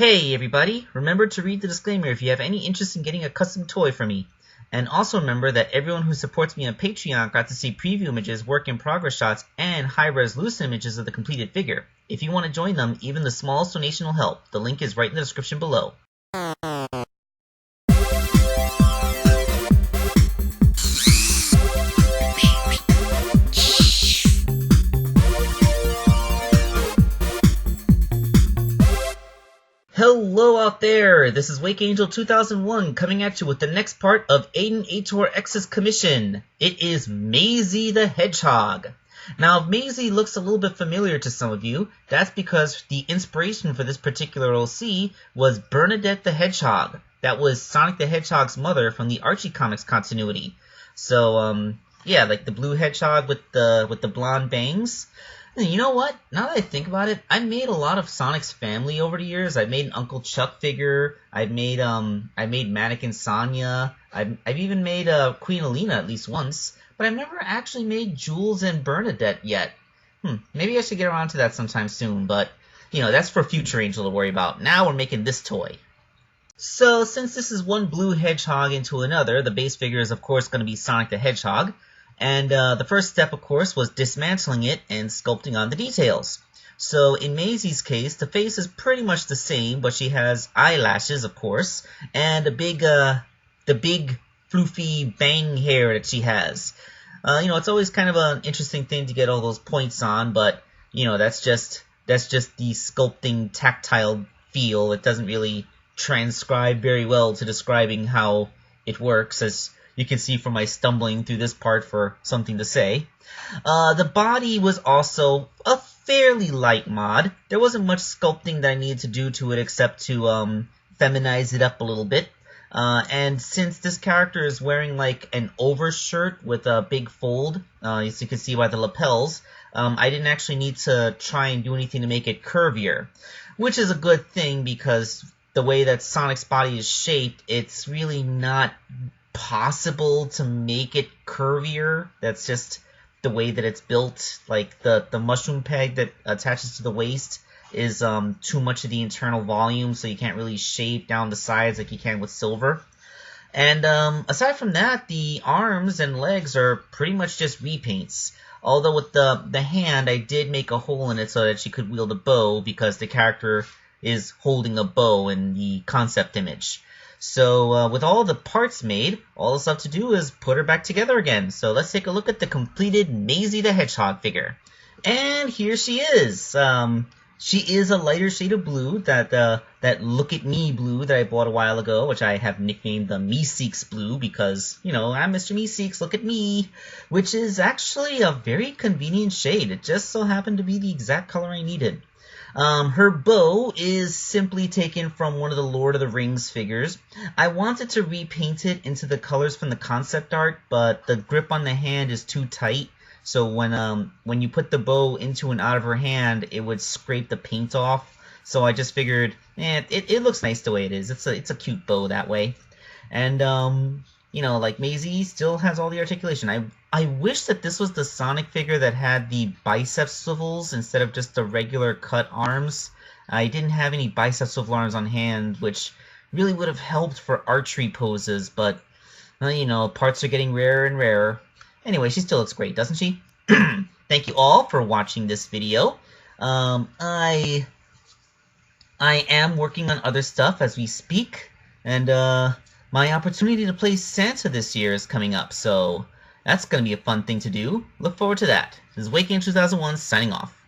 Hey everybody, remember to read the disclaimer if you have any interest in getting a custom toy from me. And also remember that everyone who supports me on Patreon got to see preview images, work in progress shots, and high-resolution images of the completed figure. If you want to join them, even the smallest donation will help. The link is right in the description below. Hello out there, this is Wake Angel 2001 coming at you with the next part of Aidenatorx's commission. It is Maisie the Hedgehog. Now, if Maisie looks a little bit familiar to some of you, that's because the inspiration for this particular OC was Bernadette the Hedgehog. That was Sonic the Hedgehog's mother from the Archie Comics continuity. So, yeah, like the blue hedgehog with the blonde bangs. And you know what? Now that I think about it, I made a lot of Sonic's family over the years. I made an Uncle Chuck figure. I made Mannequin Sonia. I've even made Queen Alina at least once, but I've never actually made Jules and Bernadette yet. Maybe I should get around to that sometime soon, but you know, that's for future Angel to worry about. Now we're making this toy. So since this is one blue hedgehog into another, the base figure is of course going to be Sonic the Hedgehog. And the first step, of course, was dismantling it and sculpting on the details. So in Maisie's case, the face is pretty much the same, but she has eyelashes, of course, and the big floofy bang hair that she has. You know, it's always kind of an interesting thing to get all those points on, but you know, that's just the sculpting tactile feel. It doesn't really transcribe very well to describing how it works, as you can see from my stumbling through this part for something to say. The body was also a fairly light mod. There wasn't much sculpting that I needed to do to it except to feminize it up a little bit. And since this character is wearing like an overshirt with a big fold, as you can see by the lapels, I didn't actually need to try and do anything to make it curvier. Which is a good thing because the way that Sonic's body is shaped, it's really not possible to make it curvier. That's just the way that it's built. Like the mushroom peg that attaches to the waist is too much of the internal volume, so you can't really shape down the sides like you can with silver. And aside from that, the arms and legs are pretty much just repaints. Although with the hand, I did make a hole in it so that she could wield a bow, because the character is holding a bow in the concept image. So with all the parts made, all that's left to do is put her back together again. So let's take a look at the completed Maisie the Hedgehog figure. And here she is. She is a lighter shade of blue, that Look at Me blue that I bought a while ago, which I have nicknamed the Meeseeks blue because, you know, I'm Mr. Meeseeks, look at me, which is actually a very convenient shade. It just so happened to be the exact color I needed. Her bow is simply taken from one of the Lord of the Rings figures. I wanted to repaint it into the colors from the concept art, but the grip on the hand is too tight. So when you put the bow into and out of her hand, it would scrape the paint off. So I just figured, it looks nice the way it is. It's a cute bow that way. And you know, like Maisie still has all the articulation. I wish that this was the Sonic figure that had the bicep swivels instead of just the regular cut arms. I didn't have any bicep swivel arms on hand, which really would have helped for archery poses, but, you know, parts are getting rarer and rarer. Anyway, she still looks great, doesn't she? Thank you all for watching this video. I am working on other stuff as we speak, and my opportunity to play Santa this year is coming up, so that's going to be a fun thing to do. Look forward to that. This is Wake Angel 2001 signing off.